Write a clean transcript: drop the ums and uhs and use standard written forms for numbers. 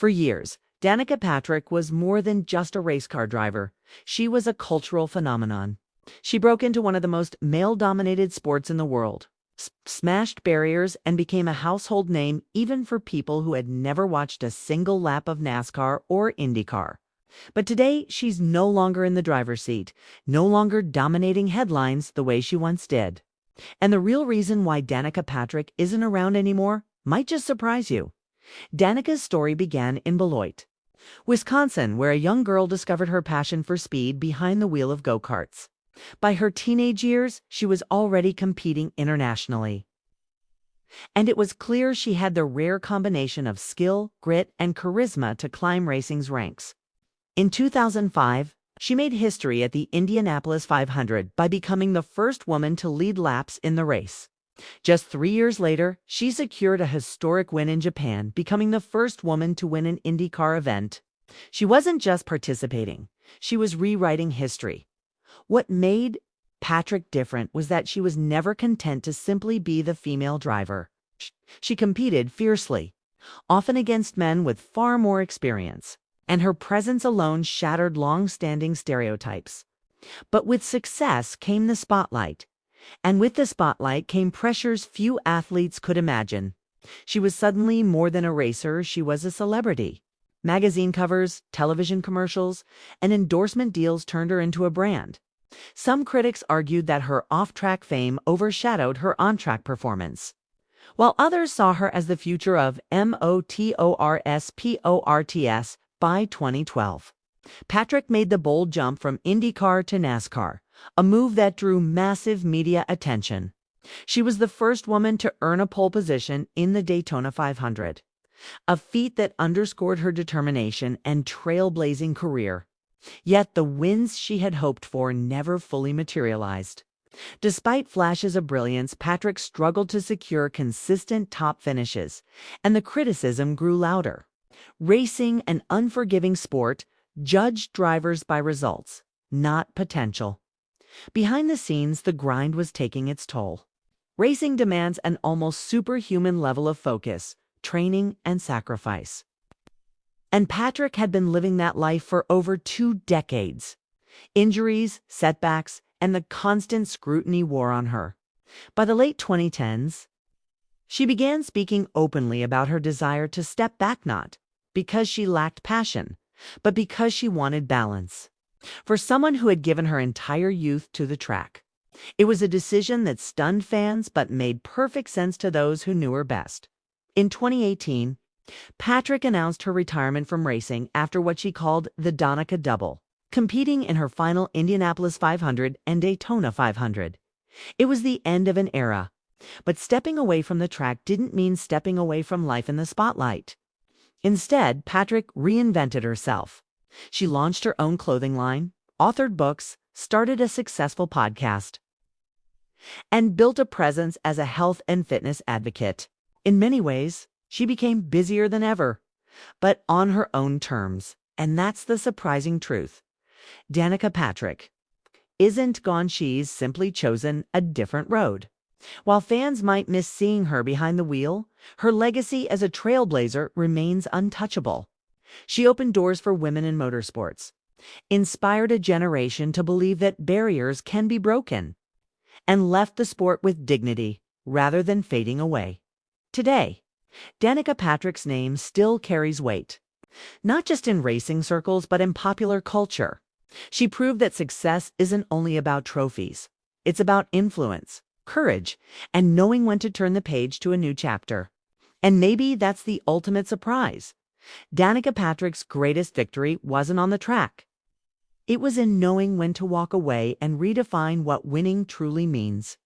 For years, Danica Patrick was more than just a race car driver. She was a cultural phenomenon. She broke into one of the most male-dominated sports in the world, smashed barriers, and became a household name even for people who had never watched a single lap of NASCAR or IndyCar. But today, she's no longer in the driver's seat, no longer dominating headlines the way she once did. And the real reason why Danica Patrick isn't around anymore might just surprise you. Danica's story began in Beloit, Wisconsin, where a young girl discovered her passion for speed behind the wheel of go-karts. By her teenage years, she was already competing internationally. And it was clear she had the rare combination of skill, grit, and charisma to climb racing's ranks. In 2005, she made history at the Indianapolis 500 by becoming the first woman to lead laps in the race. Just 3 years later, she secured a historic win in Japan, becoming the first woman to win an IndyCar event. She wasn't just participating, she was rewriting history. What made Patrick different was that she was never content to simply be the female driver. She competed fiercely, often against men with far more experience, and her presence alone shattered long-standing stereotypes. But with success came the spotlight. And with the spotlight came pressures few athletes could imagine. She was suddenly more than a racer, she was a celebrity. Magazine covers, television commercials, and endorsement deals turned her into a brand. Some critics argued that her off-track fame overshadowed her on-track performance, while others saw her as the future of motorsports. By 2012, Patrick made the bold jump from IndyCar to NASCAR, a move that drew massive media attention. She was the first woman to earn a pole position in the Daytona 500, a feat that underscored her determination and trailblazing career. Yet the wins she had hoped for never fully materialized. Despite flashes of brilliance, Patrick struggled to secure consistent top finishes, and the criticism grew louder. Racing, an unforgiving sport, judged drivers by results, not potential. Behind the scenes, the grind was taking its toll. Racing demands an almost superhuman level of focus, training, and sacrifice. And Patrick had been living that life for over 2 decades. Injuries, setbacks, and the constant scrutiny wore on her. By the late 2010s, she began speaking openly about her desire to step back, not because she lacked passion, but because she wanted balance. For someone who had given her entire youth to the track, it was a decision that stunned fans but made perfect sense to those who knew her best. In 2018, Patrick announced her retirement from racing after what she called the Danica Double, competing in her final Indianapolis 500 and Daytona 500. It was the end of an era, but stepping away from the track didn't mean stepping away from life in the spotlight. Instead, Patrick reinvented herself. She launched her own clothing line, authored books, started a successful podcast, and built a presence as a health and fitness advocate. In many ways, she became busier than ever, but on her own terms. And that's the surprising truth. Danica Patrick isn't gone, she's simply chosen a different road. While fans might miss seeing her behind the wheel, her legacy as a trailblazer remains untouchable. She opened doors for women in motorsports, inspired a generation to believe that barriers can be broken, and left the sport with dignity rather than fading away. Today, Danica Patrick's name still carries weight, not just in racing circles but in popular culture. She proved that success isn't only about trophies. It's about influence, courage, and knowing when to turn the page to a new chapter. And maybe that's the ultimate surprise. Danica Patrick's greatest victory wasn't on the track. It was in knowing when to walk away and redefine what winning truly means.